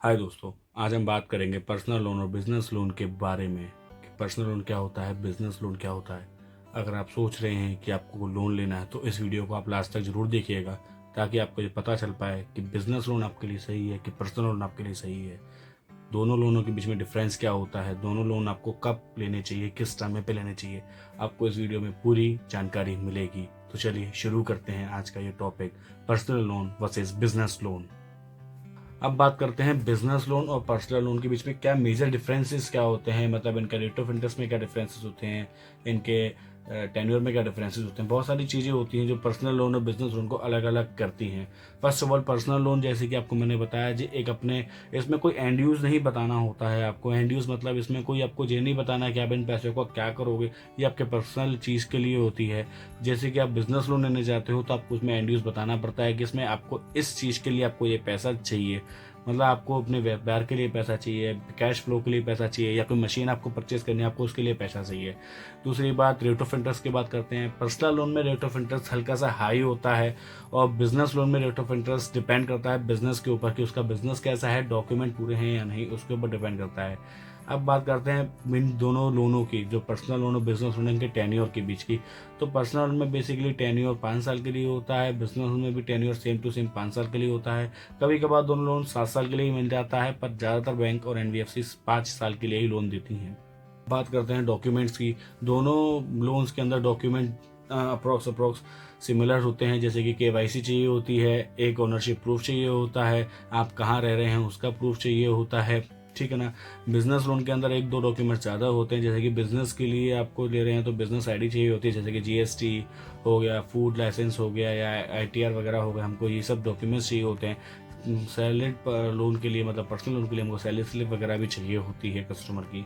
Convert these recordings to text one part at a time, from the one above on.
हाय दोस्तों, आज हम बात करेंगे पर्सनल लोन और बिजनेस लोन के बारे में कि पर्सनल लोन क्या होता है, बिजनेस लोन क्या होता है। अगर आप सोच रहे हैं कि आपको लोन लेना है तो इस वीडियो को आप लास्ट तक ज़रूर देखिएगा, ताकि आपको ये पता चल पाए कि बिजनेस लोन आपके लिए सही है कि पर्सनल लोन आपके लिए सही है। दोनों लोनों के बीच में डिफरेंस क्या होता है, दोनों लोन आपको कब लेने चाहिए, किस समय पे लेने चाहिए, आपको इस वीडियो में पूरी जानकारी मिलेगी। तो चलिए शुरू करते हैं आज का ये topic, personal loan versus business loan. अब बात करते हैं बिजनेस लोन और पर्सनल लोन के बीच में क्या मेजर डिफरेंसेस क्या होते हैं, मतलब इनका रेट ऑफ इंटरेस्ट में क्या डिफरेंसेस होते हैं, इनके टेन्योर में क्या डिफरेंसेस होते हैं। बहुत सारी चीज़ें होती हैं जो पर्सनल लोन और बिजनेस लोन को अलग अलग करती हैं। First of all, personal loan जैसे कि आपको मैंने बताया जी, एक अपने इसमें कोई एंड यूज़ नहीं बताना होता है आपको। एंड यूज़ मतलब इसमें कोई आपको ये नहीं बताना कि आप इन पैसों को क्या करोगे, ये आपके पर्सनल चीज़ के लिए होती है। जैसे कि आप बिजनेस लोन लेने जाते हो तो आपको उसमें एंड यूज़ बताना पड़ता है कि इसमें आपको इस चीज़ के लिए आपको ये पैसा चाहिए, मतलब आपको अपने व्यापार के लिए पैसा चाहिए, कैश फ्लो के लिए पैसा चाहिए, या कोई मशीन आपको परचेज करनी है, आपको उसके लिए पैसा चाहिए। दूसरी बात, रेट ऑफ इंटरेस्ट की बात करते हैं। पर्सनल लोन में रेट ऑफ इंटरेस्ट हल्का सा हाई होता है, और बिजनेस लोन में रेट ऑफ इंटरेस्ट डिपेंड करता है बिजनेस के ऊपर कि उसका बिजनेस कैसा है, डॉक्यूमेंट पूरे हैं या नहीं, उसके ऊपर डिपेंड करता है। अब बात करते हैं इन दोनों लोनों की, जो पर्सनल लोन और बिजनेस लोन के टेन्योर के बीच की। तो पर्सनल लोन में बेसिकली टेन्योर 5 साल के लिए होता है, बिजनेस लोन में भी टेन्योर सेम टू सेम 5 साल के लिए होता है। कभी कभार दोनों लोन 7 साल के लिए ही मिल जाता है, पर ज़्यादातर बैंक और एनबीएफसी 5 साल के लिए ही लोन देती हैं। बात करते हैं डॉक्यूमेंट्स की। दोनों लोन्स के अंदर डॉक्यूमेंट अप्रोक्स सिमिलर होते हैं, जैसे कि केवाईसी चाहिए होती है, एक ओनरशिप प्रूफ चाहिए होता है, आप कहाँ रह रहे हैं उसका प्रूफ चाहिए होता है, ठीक है ना। बिजनेस लोन के अंदर एक दो डॉक्यूमेंट्स ज़्यादा होते हैं, जैसे कि बिजनेस के लिए आपको ले रहे हैं तो बिजनेस आईडी चाहिए होती है, जैसे कि जीएसटी हो गया, फूड लाइसेंस हो गया, या आईटीआर वगैरह हो गया, हमको ये सब डॉक्यूमेंट्स चाहिए होते हैं। सैलरी लोन के लिए, मतलब पर्सनल लोन के लिए हमको सैलरी स्लिप वगैरह भी चाहिए होती है कस्टमर की।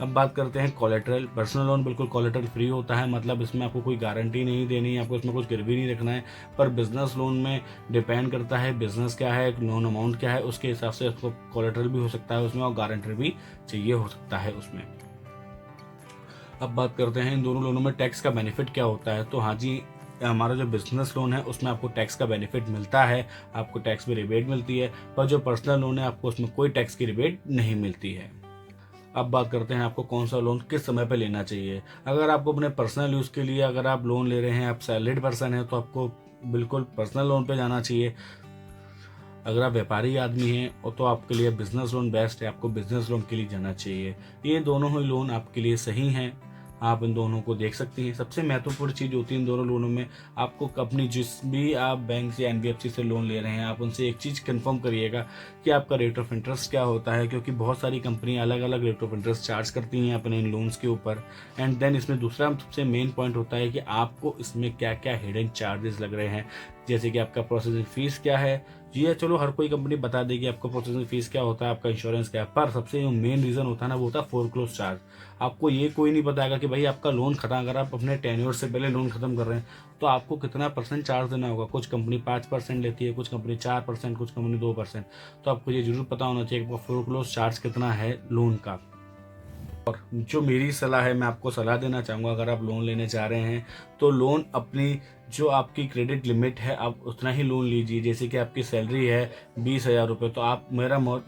अब बात करते हैं कोलेटरल। पर्सनल लोन बिल्कुल कोलेटरल फ्री होता है, मतलब इसमें आपको कोई गारंटी नहीं देनी है, आपको इसमें कुछ गिरवी नहीं रखना है। पर बिजनेस लोन में डिपेंड करता है बिजनेस क्या है, लोन अमाउंट क्या है, उसके हिसाब से उसको कोलेटरल भी हो सकता है उसमें, और गारंटर भी चाहिए हो सकता है उसमें। अब बात करते हैं इन दोनों लोनों में टैक्स का बेनिफिट क्या होता है। तो हाँ जी, हमारा जो बिजनेस लोन है उसमें आपको टैक्स का बेनिफिट मिलता है, आपको टैक्स में रिबेट मिलती है। पर जो पर्सनल लोन है आपको उसमें कोई टैक्स की रिबेट नहीं मिलती है। अब बात करते हैं आपको कौन सा लोन किस समय पे लेना चाहिए। अगर आपको अपने पर्सनल यूज़ के लिए अगर आप लोन ले रहे हैं, आप सैलरीड पर्सन हैं, तो आपको बिल्कुल पर्सनल लोन पे जाना चाहिए। अगर आप व्यापारी आदमी हैं और तो आपके लिए बिजनेस लोन बेस्ट है, आपको बिजनेस लोन के लिए जाना चाहिए। ये दोनों ही लोन आपके लिए सही हैं, आप इन दोनों को देख सकती हैं। सबसे महत्वपूर्ण चीज़ होती है इन दोनों लोनों में, आपको अपनी जिस भी आप बैंक से एनबीएफसी से लोन ले रहे हैं, आप उनसे एक चीज़ कंफर्म करिएगा कि आपका रेट ऑफ इंटरेस्ट क्या होता है, क्योंकि बहुत सारी कंपनियां अलग अलग रेट ऑफ इंटरेस्ट चार्ज करती हैं अपने इन लोन्स के ऊपर। एंड देन इसमें दूसरा सबसे मेन पॉइंट होता है कि आपको इसमें क्या क्या हिडन चार्जेस लग रहे हैं, जैसे कि आपका प्रोसेसिंग फीस क्या है। ये चलो हर कोई कंपनी बता देगी आपको प्रोसेसिंग फीस क्या होता है, आपका इंश्योरेंस क्या है, पर सबसे जो मेन रीज़न होता है ना, वो होता है फोरक्लोज चार्ज। आपको ये कोई नहीं बताएगा कि भाई आपका लोन खत्म, अगर आप अपने टेन्योर से पहले लोन खत्म कर रहे हैं तो आपको कितना परसेंट चार्ज देना होगा। कुछ कंपनी 5% लेती है, कुछ कंपनी 4%, कुछ कंपनी 2%। तो आपको ये जरूर पता होना चाहिए कि आपका फोरक्लोज चार्ज कितना है लोन का। और जो मेरी सलाह है, मैं आपको सलाह देना चाहूँगा, अगर आप लोन लेने जा रहे हैं तो लोन अपनी जो आपकी क्रेडिट लिमिट है आप उतना ही लोन लीजिए। जैसे कि आपकी सैलरी है 20,000 रुपये, तो आप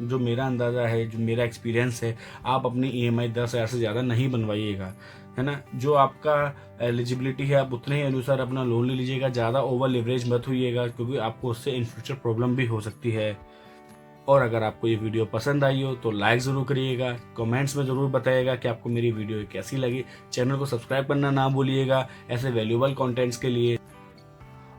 जो मेरा अंदाज़ा है, जो मेरा एक्सपीरियंस है, आप अपनी ईएमआई 10,000 से ज़्यादा नहीं बनवाइएगा, है ना। जो आपका एलिजिबिलिटी है आप उतने ही अनुसार अपना लोन ले लीजिएगा, ज़्यादा ओवर लिवरेज मत होइएगा, क्योंकि आपको उससे इन फ्यूचर प्रॉब्लम भी हो सकती है। और अगर आपको ये वीडियो पसंद आई हो तो लाइक ज़रूर करिएगा, कमेंट्स में ज़रूर बताइएगा कि आपको मेरी वीडियो कैसी लगी। चैनल को सब्सक्राइब करना ना भूलिएगा ऐसे वैल्यूएबल कंटेंट्स के लिए,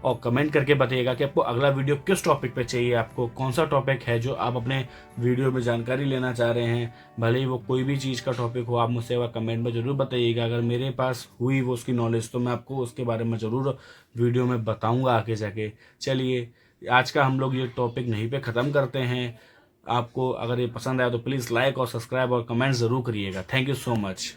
और कमेंट करके बताइएगा कि आपको अगला वीडियो किस टॉपिक पे चाहिए, आपको कौन सा टॉपिक है जो आप अपने वीडियो में जानकारी लेना चाह रहे हैं। भले ही वो कोई भी चीज़ का टॉपिक हो, आप मुझसे वह कमेंट में ज़रूर बताइएगा। अगर मेरे पास हुई वो उसकी नॉलेज तो मैं आपको उसके बारे में ज़रूर वीडियो में बताऊँगा आगे जाके। चलिए, आज का हम लोग ये टॉपिक यहीं पे ख़त्म करते हैं। आपको अगर ये पसंद आया तो प्लीज़ लाइक और सब्सक्राइब और कमेंट ज़रूर करिएगा। Thank you so much.